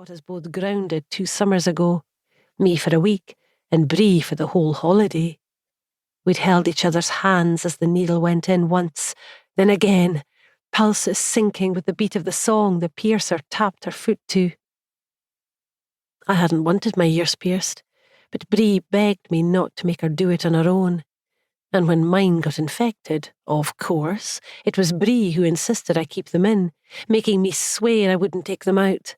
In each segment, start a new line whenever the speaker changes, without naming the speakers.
got us both grounded 2 summers ago, me for a week and Bree for the whole holiday. We'd held each other's hands as the needle went in once, then again, pulses sinking with the beat of the song the piercer tapped her foot to. I hadn't wanted my ears pierced, but Bree begged me not to make her do it on her own. And when mine got infected, of course, it was Bree who insisted I keep them in, making me swear I wouldn't take them out.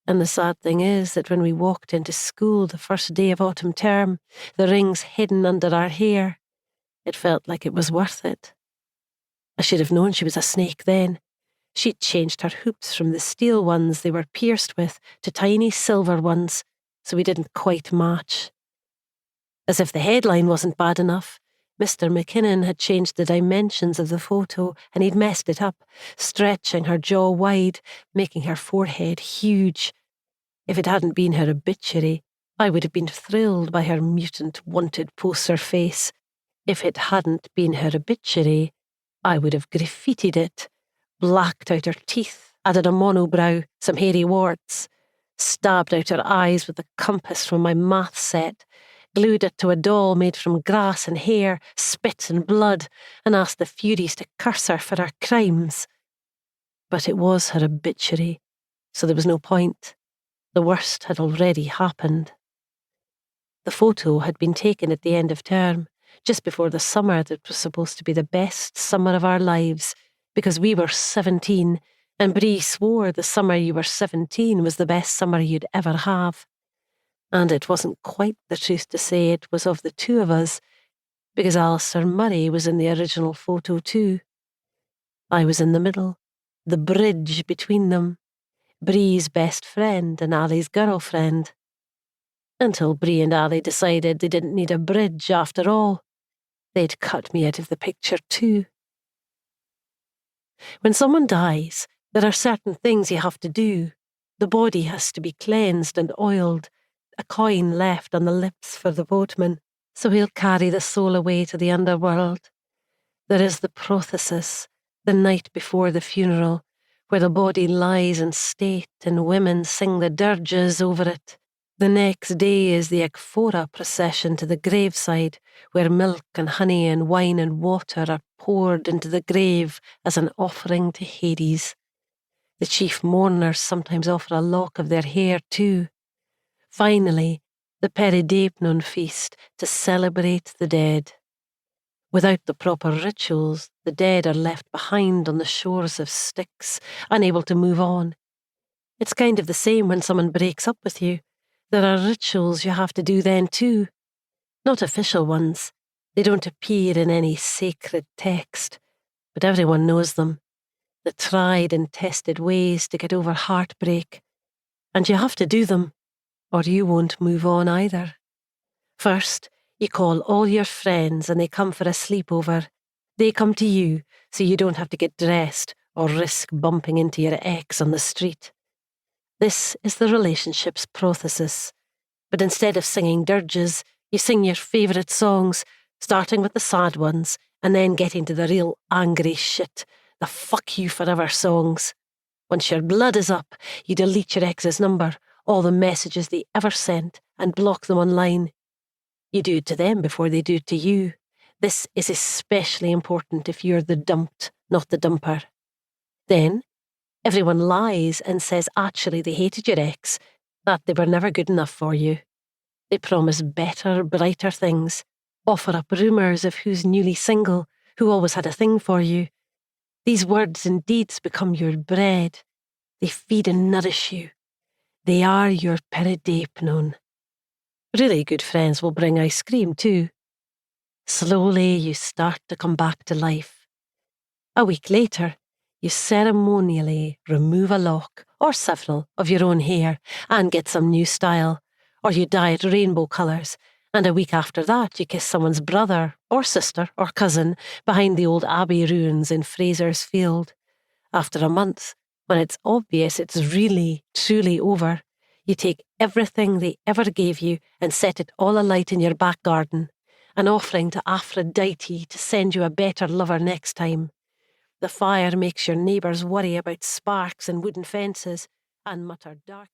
And the sad thing is that when we walked into school the first day of autumn term, the rings hidden under our hair, it felt like it was worth it. I should have known she was a snake then. She'd changed her hoops from the steel ones they were pierced with to tiny silver ones, so we didn't quite match. As if the headline wasn't bad enough, Mr. McKinnon had changed the dimensions of the photo and he'd messed it up, stretching her jaw wide, making her forehead huge. If it hadn't been her obituary, I would have been thrilled by her mutant wanted poster face. If it hadn't been her obituary, I would have graffitied it, blacked out her teeth, added a monobrow, some hairy warts, stabbed out her eyes with the compass from my math set, glued it to a doll made from grass and hair, spit and blood, and asked the Furies to curse her for her crimes. But it was her obituary, so there was no point. The worst had already happened. The photo had been taken at the end of term, just before the summer that was supposed to be the best summer of our lives, because we were 17, and Bree swore the summer you were 17 was the best summer you'd ever have. And it wasn't quite the truth to say it was of the two of us, because Alistair Murray was in the original photo too. I was in the middle, the bridge between them, Bree's best friend and Ali's girlfriend. Until Bree and Ali decided they didn't need a bridge after all. They'd cut me out of the picture too. When someone dies, there are certain things you have to do. The body has to be cleansed and oiled, a coin left on the lips for the boatman, so he'll carry the soul away to the underworld. There is the prothesis, the night before the funeral, where the body lies in state and women sing the dirges over it. The next day is the ekphora procession to the graveside, where milk and honey and wine and water are poured into the grave as an offering to Hades. The chief mourners sometimes offer a lock of their hair too. Finally, the Persephone feast to celebrate the dead. Without the proper rituals, the dead are left behind on the shores of Styx, unable to move on. It's kind of the same when someone breaks up with you. There are rituals you have to do then too. Not official ones. They don't appear in any sacred text, but everyone knows them. The tried and tested ways to get over heartbreak. And you have to do them, or you won't move on either. First, you call all your friends and they come for a sleepover. They come to you, so you don't have to get dressed or risk bumping into your ex on the street. This is the relationship's prothesis. But instead of singing dirges, you sing your favourite songs, starting with the sad ones, and then getting to the real angry shit, the fuck you forever songs. Once your blood is up, you delete your ex's number, all the messages they ever sent, and block them online. You do it to them before they do it to you. This is especially important if you're the dumped, not the dumper. Then, everyone lies and says actually they hated your ex, that they were never good enough for you. They promise better, brighter things, offer up rumours of who's newly single, who always had a thing for you. These words and deeds become your bread. They feed and nourish you. They are your Persephone. Really good friends will bring ice cream too. Slowly you start to come back to life. A week later, you ceremonially remove a lock, or several, of your own hair and get some new style, or you dye it rainbow colours, and a week after that you kiss someone's brother, or sister, or cousin behind the old abbey ruins in Fraser's Field. After a month, when it's obvious it's really, truly over, you take everything they ever gave you and set it all alight in your back garden, an offering to Aphrodite to send you a better lover next time. The fire makes your neighbours worry about sparks and wooden fences and mutter darkly.